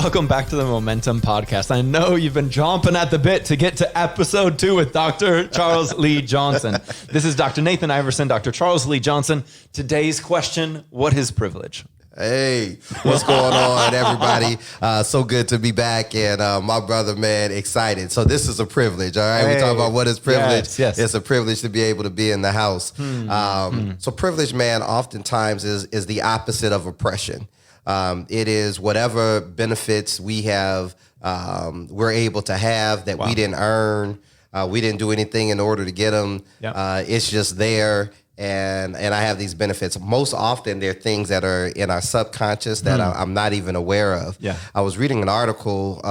Welcome back to the Momentum Podcast. I know you've been chomping at the bit to get to episode 2 with Dr. Charles Lee Johnson. This is Dr. Nathan Iverson, Dr. Charles Lee Johnson. Today's question, what is privilege? Hey, what's going on, everybody? So good to be back, and my brother, man, excited. So this is a privilege, all right? We talk about what is privilege. Yes. It's a privilege to be able to be in the house. So privilege, man, oftentimes is the opposite of oppression. It is whatever benefits we have, we're able to have that we didn't earn. We didn't do anything in order to get them. It's just there. And I have these benefits. Most often, they're things that are in our subconscious that I'm not even aware of. Yeah. I was reading an article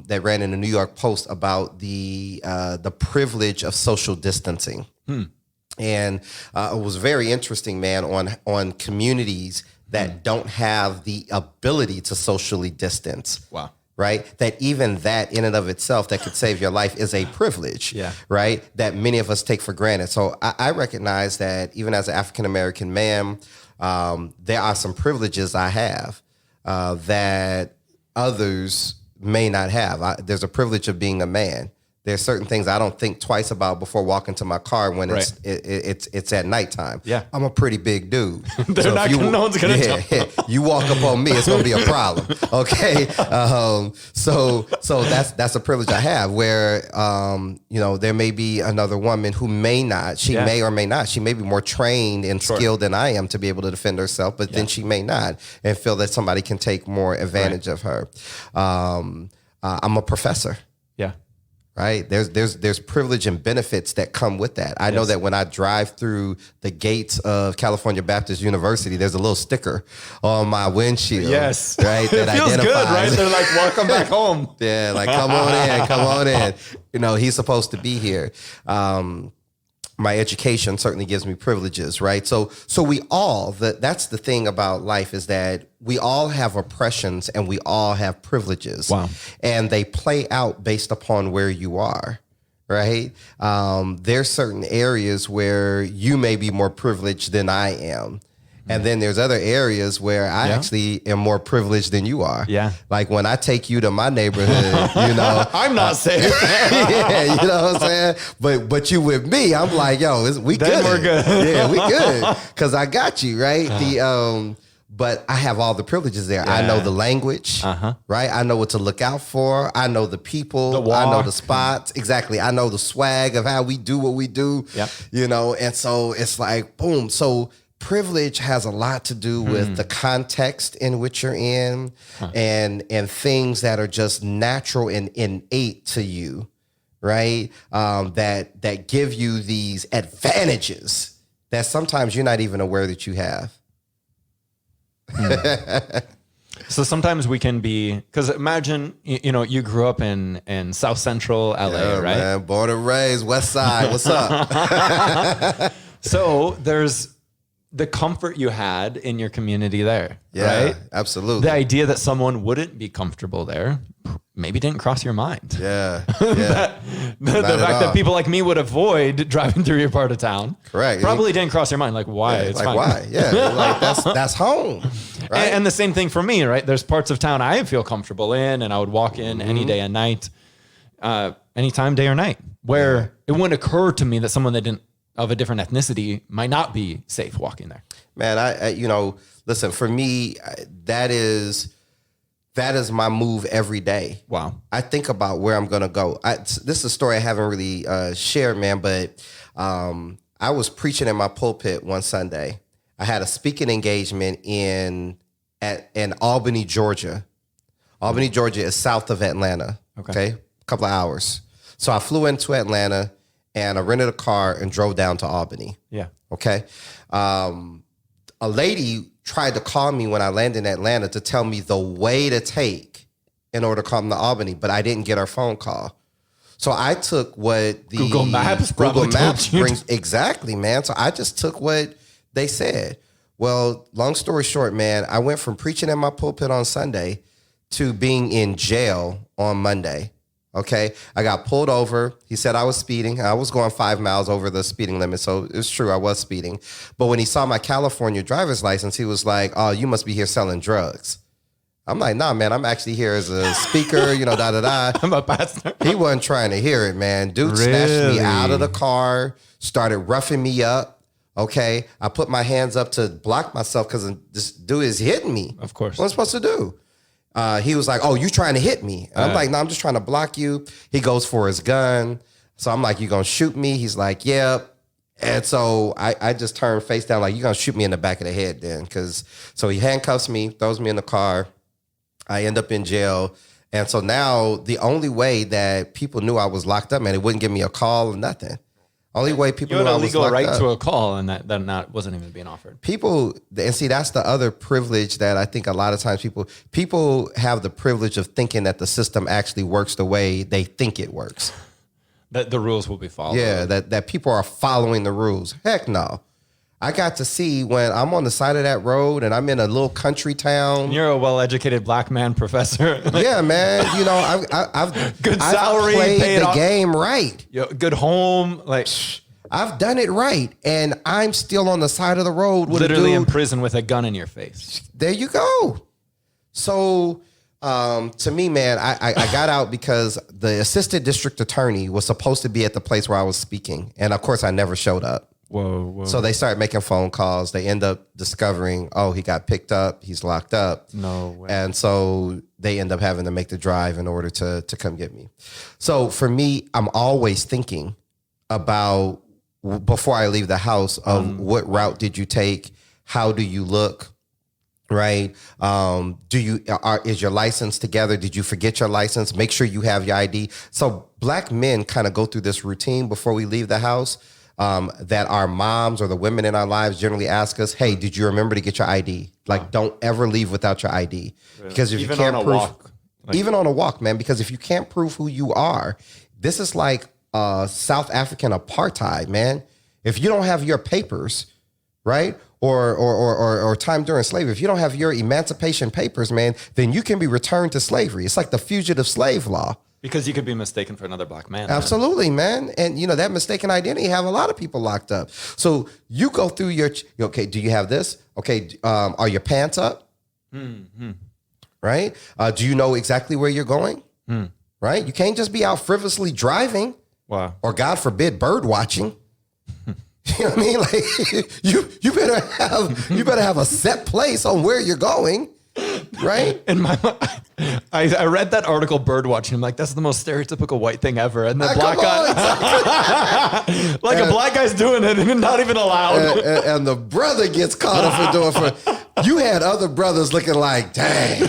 that ran in the New York Post about the privilege of social distancing, and it was very interesting, man, on communities that don't have the ability to socially distance. Wow. Right? That even that in and of itself that could save your life is a privilege, right? That many of us take for granted. So I recognize that even as an African-American man, there are some privileges I have that others may not have. There's a privilege of being a man. There's certain things I don't think twice about before walking to my car when it's at nighttime. Yeah. I'm a pretty big dude. No one's gonna tell. You walk up on me, it's gonna be a problem. Okay. So that's a privilege I have where there may be another woman who may not, may or may not. She may be more trained and skilled than I am to be able to defend herself, but then she may not and feel that somebody can take more advantage of her. I'm a professor. Yeah. Right. There's privilege and benefits that come with that. I know that when I drive through the gates of California Baptist University, there's a little sticker on my windshield. Yes. Right. That it feels identifies. good, right? They're like, welcome back home. Yeah. Like, come on in. He's supposed to be here. My education certainly gives me privileges, right? So we all, that's the thing about life is that we all have oppressions and we all have privileges. Wow. And they play out based upon where you are, right? There's certain areas where you may be more privileged than I am. And then there's other areas where I actually am more privileged than you are. Yeah. Like when I take you to my neighborhood, I'm not safe. Yeah, you know what I'm saying? But you with me, I'm like, yo, we then good. We're good. Yeah, we good. Because I got you, right? But I have all the privileges there. I know the language, right? I know what to look out for. I know the people. I know the spots. Exactly. I know the swag of how we do what we do. And so it's like, boom. So privilege has a lot to do with the context in which you're in and things that are just natural and innate to you, right? That give you these advantages that sometimes you're not even aware that you have. So sometimes we can be, because imagine, you grew up in South Central LA, right? Man, born and raised, West Side. What's up? So there's the comfort you had in your community there, right? Absolutely. The idea that someone wouldn't be comfortable there maybe didn't cross your mind. Yeah. The fact that people like me would avoid driving through your part of town. Correct. Probably didn't cross your mind. Like, why? Yeah, it's like, fine. why? Yeah. Like, that's home. Right? And the same thing for me, right? There's parts of town I feel comfortable in and I would walk in any day and night, anytime, day or night, where it wouldn't occur to me that someone that didn't of a different ethnicity might not be safe walking there. Man, I listen, for me, that is my move every day. Wow. I think about where I'm going to go. This is a story I haven't really shared, man, but I was preaching in my pulpit one Sunday. I had a speaking engagement in Albany, Georgia. Albany, Georgia is south of Atlanta. Okay. A couple of hours. So I flew into Atlanta and I rented a car and drove down to Albany. Yeah. Okay. A lady tried to call me when I landed in Atlanta to tell me the way to take in order to come to Albany, but I didn't get her phone call. So I took what the Google Maps brings. Exactly, man. So I just took what they said. Well, long story short, man, I went from preaching in my pulpit on Sunday to being in jail on Monday. Okay. I got pulled over. He said I was speeding. I was going 5 miles over the speeding limit. So it's true. I was speeding. But when he saw my California driver's license, he was like, oh, you must be here selling drugs. I'm like, nah, man, I'm actually here as a speaker, da, da, da. I'm a pastor. He wasn't trying to hear it, man. Dude snatched me out of the car, started roughing me up. Okay. I put my hands up to block myself because this dude is hitting me. Of course. What am I supposed to do? He was like, oh, you trying to hit me? And I'm like, no, I'm just trying to block you. He goes for his gun. So I'm like, you going to shoot me? He's like, yep. And so I just turned face down like, you're going to shoot me in the back of the head then. So he handcuffs me, throws me in the car. I end up in jail. And so now the only way that people knew I was locked up, man, it wouldn't give me a call or nothing. Only way people knew I was locked up. You had a legal right to a call, and that wasn't even being offered. People, and see, that's the other privilege that I think a lot of times people have the privilege of thinking that the system actually works the way they think it works. That the rules will be followed. Yeah, that people are following the rules. Heck no. I got to see when I'm on the side of that road and I'm in a little country town. You're a well-educated black man professor. Yeah, man. I've good salary, I've played the game right. Good home, I've done it right, and I'm still on the side of the road with literally a dude in prison with a gun in your face. There you go. So to me, man, I got out because the assistant district attorney was supposed to be at the place where I was speaking, and of course, I never showed up. Whoa. So they start making phone calls. They end up discovering, oh, he got picked up. He's locked up. No way. And so they end up having to make the drive in order to come get me. So for me, I'm always thinking about, before I leave the house, of what route did you take? How do you look? Right? Is your license together? Did you forget your license? Make sure you have your ID. So black men kind of go through this routine before we leave the house. That our moms or the women in our lives generally ask us, hey, did you remember to get your ID? Don't ever leave without your ID. Because if you can't prove, even on a walk, man, because if you can't prove who you are, this is like South African apartheid, man. If you don't have your papers, right? Or time during slavery, if you don't have your emancipation papers, man, then you can be returned to slavery. It's like the fugitive slave law. Because you could be mistaken for another black man. Absolutely, man. And, that mistaken identity have a lot of people locked up. So you go through okay, do you have this? Okay, are your pants up? Mm-hmm. Right? Do you know exactly where you're going? Right? You can't just be out frivolously driving. Wow. Or, God forbid, bird watching. You know what I mean? Like, you better have a set place on where you're going. Right? In my mind, I read that article, bird watching. I'm like, that's the most stereotypical white thing ever. And the black guy, exactly. A black guy's doing it and not even allowed. And the brother gets caught up for doing for. You had other brothers looking like, dang.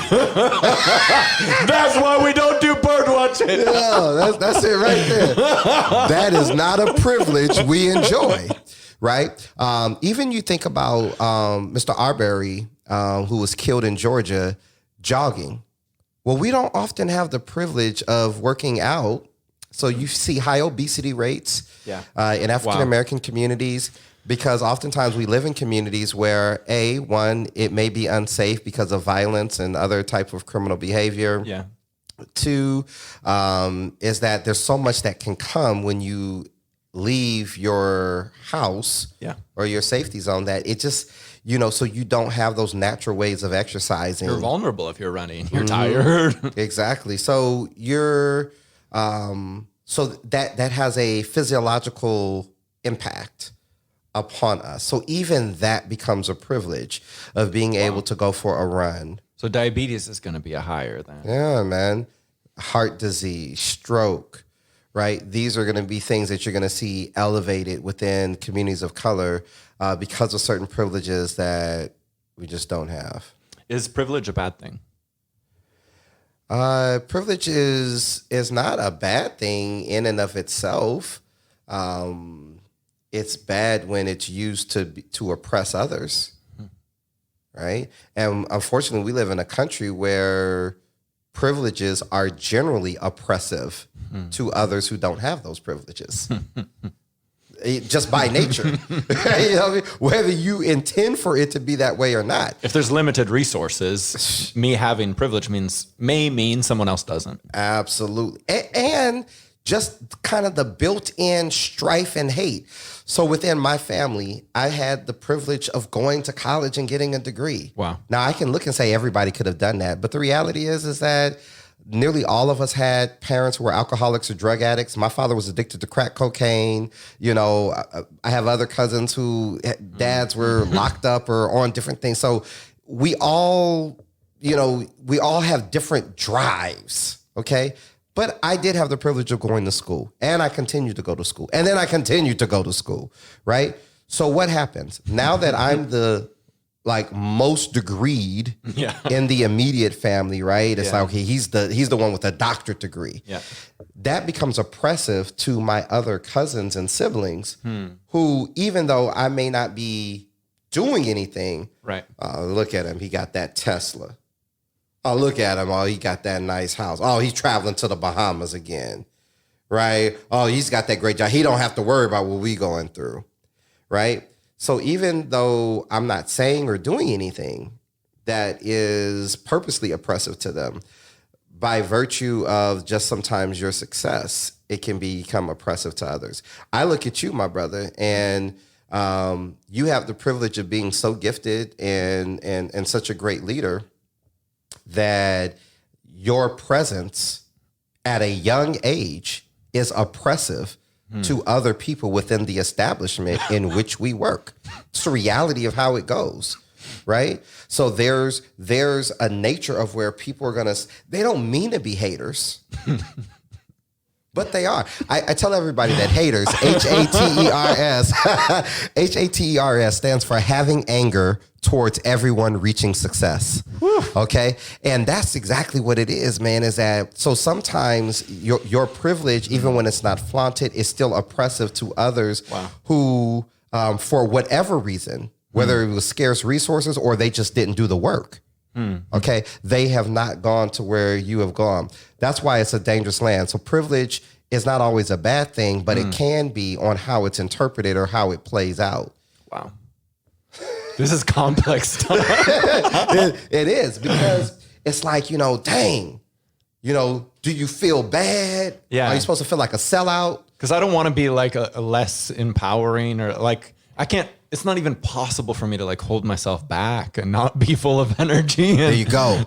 That's why we don't do bird watching. Yeah, that's it right there. That is not a privilege we enjoy. Right? Even you think about Mr. Arbery, who was killed in Georgia, jogging. Well, we don't often have the privilege of working out. So you see high obesity rates in African-American communities, because oftentimes we live in communities where, one, it may be unsafe because of violence and other type of criminal behavior. Yeah. Two, is that there's so much that can come when you leave your house or your safety zone that it just... so you don't have those natural ways of exercising. You're vulnerable if you're running. You're tired. Exactly. So you're, so that has a physiological impact upon us. So even that becomes a privilege of being able to go for a run. So diabetes is going to be a higher then. Yeah, man. Heart disease, stroke, right? These are going to be things that you're going to see elevated within communities of color because of certain privileges that we just don't have. Is privilege a bad thing? Privilege is not a bad thing in and of itself. It's bad when it's used to oppress others, right? And unfortunately, we live in a country where privileges are generally oppressive to others who don't have those privileges. Just by nature. You know what I mean? Whether you intend for it to be that way or not. If there's limited resources, me having privilege may mean someone else doesn't. Absolutely. And just kind of the built-in strife and hate. So within my family, I had the privilege of going to college and getting a degree. Wow. Now I can look and say everybody could have done that, but the reality is that nearly all of us had parents who were alcoholics or drug addicts. My father was addicted to crack cocaine. You know, I have other cousins who dads were locked up or on different things. So we all have different drives, okay? But I did have the privilege of going to school, and I continued to go to school, and then I continued to go to school, right? So what happens? Now that I'm the most degreed in the immediate family, right? It's like, okay, he's the one with a doctorate degree. Yeah. That becomes oppressive to my other cousins and siblings who, even though I may not be doing anything, right? Look at him, he got that Tesla. Oh, look at him. Oh, he got that nice house. Oh, he's traveling to the Bahamas again, right? Oh, he's got that great job. He don't have to worry about what we going through, right? So even though I'm not saying or doing anything that is purposely oppressive to them, by virtue of just sometimes your success, it can become oppressive to others. I look at you, my brother, and you have the privilege of being so gifted and such a great leader that your presence at a young age is oppressive to other people within the establishment in which we work. It's the reality of how it goes, right? So there's a nature of where people are they don't mean to be haters, but they are. I tell everybody that haters, Haters stands for having anger towards everyone reaching success. Okay? And that's exactly what it is, man, is that so sometimes your privilege, even when it's not flaunted, is still oppressive to others who, for whatever reason, whether it was scarce resources or they just didn't do the work. Okay? They have not gone to where you have gone. That's why it's a dangerous land. So privilege is not always a bad thing, but it can be on how it's interpreted or how it plays out. Wow. This is complex stuff. It is, because it's like, dang, do you feel bad? Yeah. Are you supposed to feel like a sellout? Because I don't want to be like a less empowering or like, I can't, it's not even possible for me to like hold myself back and not be full of energy. There you go.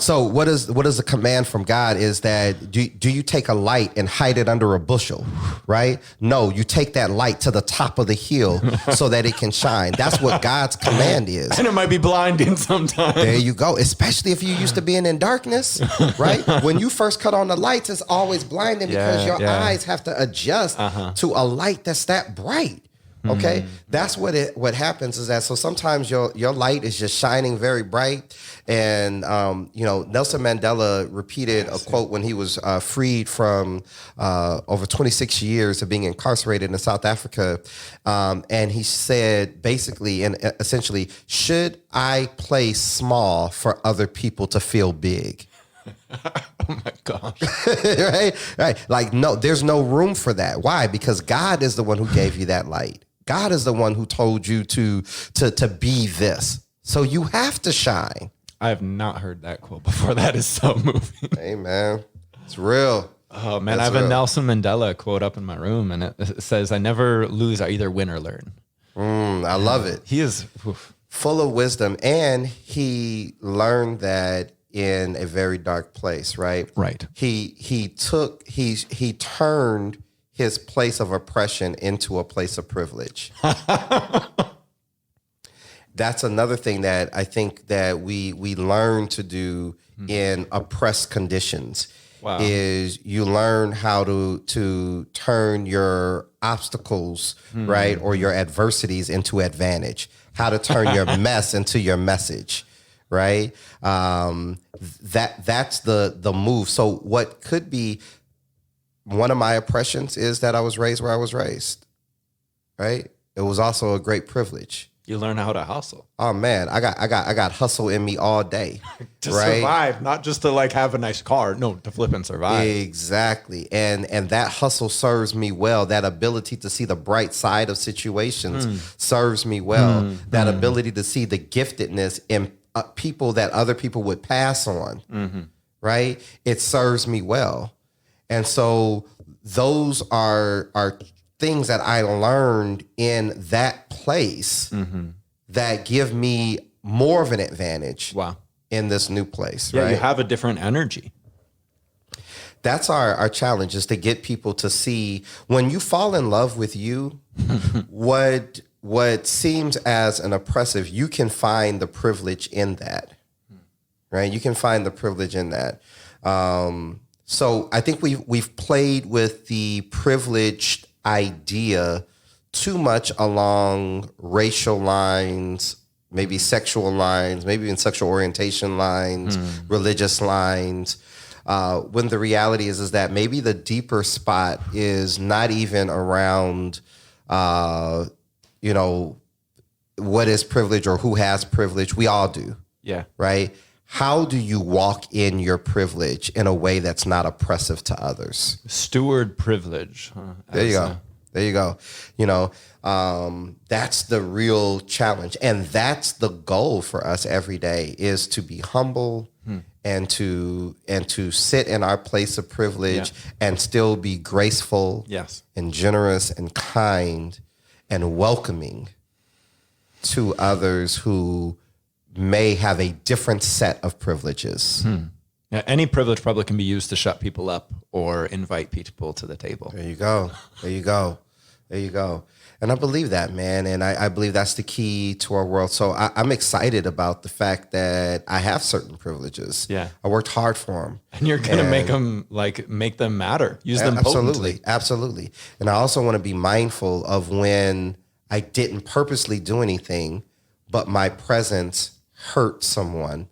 So what is the command from God is that do you take a light and hide it under a bushel, right? No, you take that light to the top of the hill so that it can shine. That's what God's command is. And it might be blinding sometimes. There you go. Especially if you're used to being in darkness, right? When you first cut on the lights, it's always blinding because your eyes have to adjust to a light that's that bright. Okay, that's what happens is that so sometimes your light is just shining very bright, and Nelson Mandela repeated a quote when he was freed from over 26 years of being incarcerated in South Africa, and he said basically and essentially, should I play small for other people to feel big? Oh my gosh. Right. Like, no, there's no room for that. Why? Because God is the one who gave you that light. God is the one who told you to be this. So you have to shine. I have not heard that quote before. That is so moving. Hey, man. It's real. Oh, man. I have a Nelson Mandela quote up in my room, and it says, I never lose, I either win or learn. I love it. He is full of wisdom, and he learned that in a very dark place, right? Right. He turned his place of oppression into a place of privilege. That's another thing that I think that we learn to do in oppressed conditions. Wow. Is you learn how to turn your obstacles, right, or your adversities into advantage. How to turn your mess into your message, right? That's the move. So what could be one of my oppressions is that I was raised where I was raised, right? It was also a great privilege. You learn how to hustle. Oh man, I got hustle in me all day. To survive, not just to like have a nice car. No, to flip and survive. Exactly. And that hustle serves me well. That ability to see the bright side of situations serves me well. That ability to see the giftedness in people that other people would pass on, right? It serves me well. And so those are things that I learned in that place that give me more of an advantage in this new place. Yeah, right? you have a different energy. That's our challenge, is to get people to see when you fall in love with you, what seems as an oppressive, you can find the privilege in that, right? You can find the privilege in that. So I think we've played with the privileged idea too much along racial lines, maybe sexual lines, maybe even sexual orientation lines, religious lines. When the reality is that maybe the deeper spot is not even around, what is privilege or who has privilege. We all do. Yeah. Right? How do you walk in your privilege in a way that's not oppressive to others? Steward privilege. There you go. That's the real challenge. And that's the goal for us every day, is to be humble and to sit in our place of privilege and still be graceful and generous and kind and welcoming to others who may have a different set of privileges. Yeah, any privilege probably can be used to shut people up or invite people to the table. There you go. And I believe that, man. And I believe that's the key to our world. So I'm excited about the fact that I have certain privileges. Yeah. I worked hard for them. And you're going to make them matter. Use them potently. Absolutely. And I also want to be mindful of when I didn't purposely do anything, but my presence hurt someone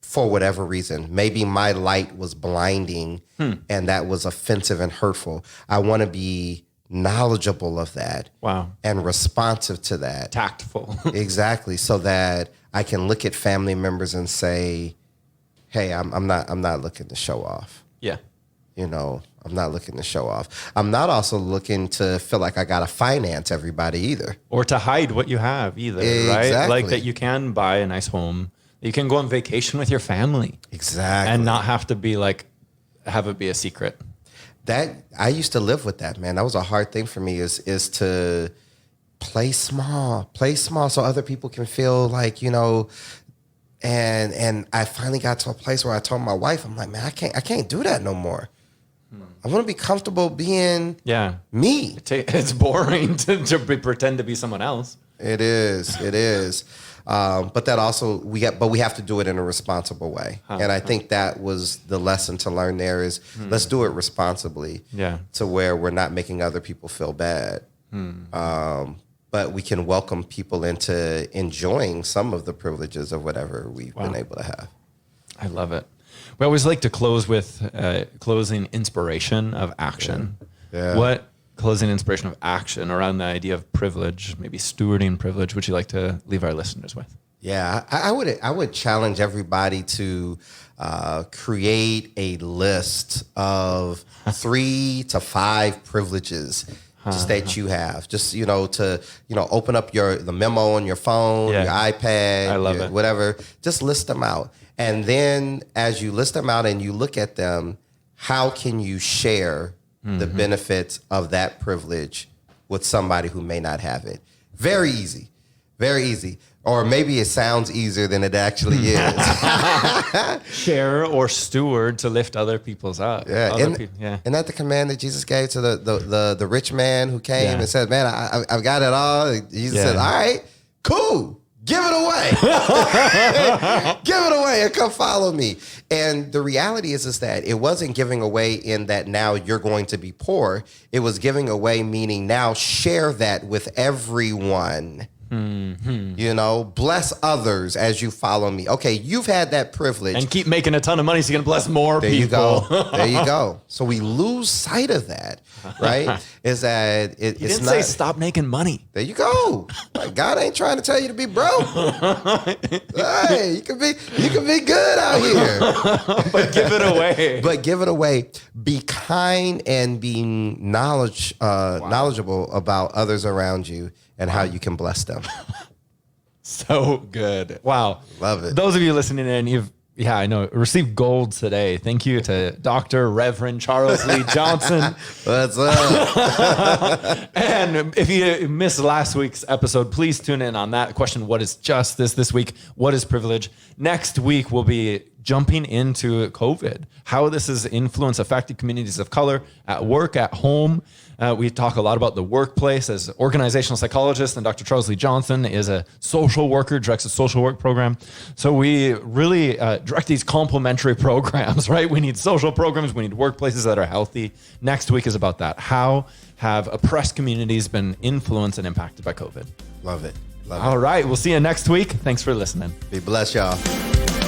for whatever reason. Maybe my light was blinding and that was offensive and hurtful. I want to be knowledgeable of that. Wow. And responsive to that. Tactful. Exactly. So that I can look at family members and say, hey, I'm not looking to show off. Yeah. I'm not looking to show off. I'm not also looking to feel like I got to finance everybody either. Or to hide what you have either, right? Like that you can buy a nice home, you can go on vacation with your family. Exactly. And not have to be have it be a secret. That I used to live with that, man. That was a hard thing for me is to play small so other people can feel like, and I finally got to a place where I told my wife, I'm like, man, I can't do that no more. I want to be comfortable being me. It's boring to pretend to be someone else. It is. But that also we have to do it in a responsible way. And I think that was the lesson to learn there is let's do it responsibly. Yeah. To where we're not making other people feel bad. But we can welcome people into enjoying some of the privileges of whatever we've been able to have. I love it. We always like to close with closing inspiration of action. Yeah. What closing inspiration of action around the idea of privilege, maybe stewarding privilege, would you like to leave our listeners with? Yeah, I would challenge everybody to create a list of 3 to 5 privileges just that you have. Just to open up the memo on your phone, your iPad, I love it. Whatever. Just list them out, and then as you list them out and you look at them, how can you share the benefits of that privilege with somebody who may not have it? Very easy. Very easy. Or maybe it sounds easier than it actually is. Share or steward to lift other people's up. Yeah. And that the command that Jesus gave to the rich man who came and said, man, I've got it all. Jesus said, all right, cool. Give it away. Give it away and come follow me. And the reality is that it wasn't giving away in that now you're going to be poor. It was giving away meaning now share that with everyone. Bless others as you follow me. Okay, you've had that privilege. And keep making a ton of money so you can bless more people. There you go. So we lose sight of that, right? Is that it's didn't say stop making money. There you go. Like, God ain't trying to tell you to be broke. Hey, you can be good out here. But give it away. Be kind and be knowledgeable about others around you and how you can bless them. So good. Wow. Love it. Those of you listening in, Yeah, I know. Received gold today. Thank you to Dr. Reverend Charles Lee Johnson. What's up? And if you missed last week's episode, please tune in on that question. What is justice? This week, what is privilege? Next week, we'll be jumping into COVID, how this has influenced, affected communities of color at work, at home. We talk a lot about the workplace as organizational psychologist, and Dr. Charles Lee Johnson is a social worker, directs a social work program. So we really direct these complementary programs, right? We need social programs. We need workplaces that are healthy. Next week is about that. How have oppressed communities been influenced and impacted by COVID? Love it. All right. We'll see you next week. Thanks for listening. Be blessed, y'all.